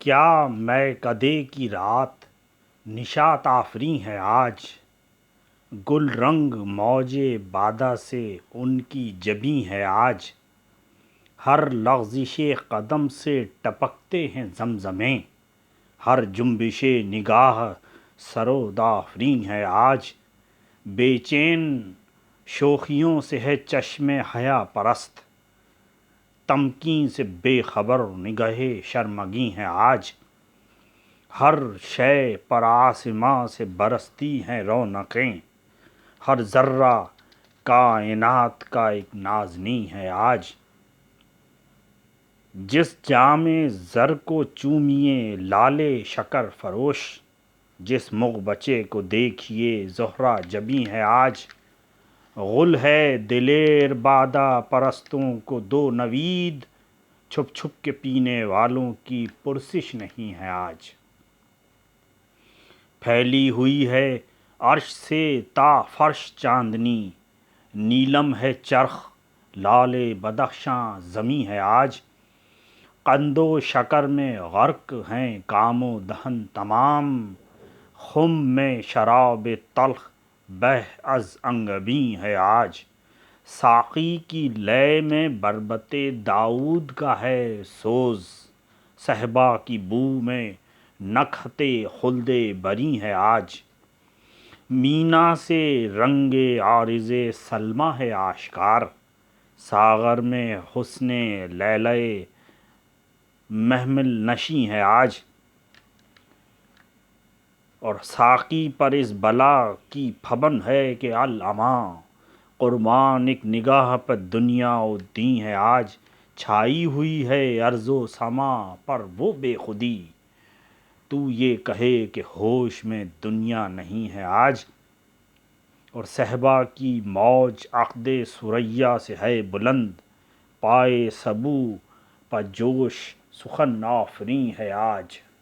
کیا میں کدے کی رات نشاط آفریں ہے آج، گل رنگ موج بادہ سے ان کی جبیں ہے آج، ہر لغزش قدم سے ٹپکتے ہیں زمزمیں، ہر جنبش نگاہ سرود آفریں ہے آج، بے چین شوخیوں سے ہے چشم حیا پرست، تمکین سے بے خبر نگہے شرمگیں ہے آج، ہر شے پر آسماں سے برستی ہیں رونقیں، ہر ذرہ کائنات کا ایک نازنیں ہے آج، جس جام زر کو چومیے لعل شکر فروش، جس مغ بچے کو دیکھیے زہرہ جبیں ہے آج، غل ہے دلیر بادہ پرستوں کو دو نوید، چھپ چھپ کے پینے والوں کی پرسش نہیں ہے آج، پھیلی ہوئی ہے عرش سے تا فرش چاندنی، نیلم ہے چرخ لعل بدخشاں زمیں ہے آج، قند و شکر میں غرق ہیں کام و دہن تمام، خم میں شراب تلخ بہہ از انگبیں ہے آج، ساقی کی لے میں بربط داؤد کا ہے سوز، صہبا کی بو میں نکہت خلد بری ہے آج، مینا سے رنگ عارض سلمیٰ ہے آشکار، ساغر میں حسن لیلی محمل نشیں ہے آج، اور ساقی پر اس بلا کی پھبن ہے کہ العمیٰ، قربان ایک نگاہ پہ دنیا و دیں ہے آج، چھائی ہوئی ہے ارض و سماء پر وہ بے خودی، تو یہ کہے کہ ہوش میں دنیا نہیں ہے آج، اور صہبا کی موج عقد ثریا سے ہے بلند، پائے سبو پہ جوش سخن آفریں ہے آج۔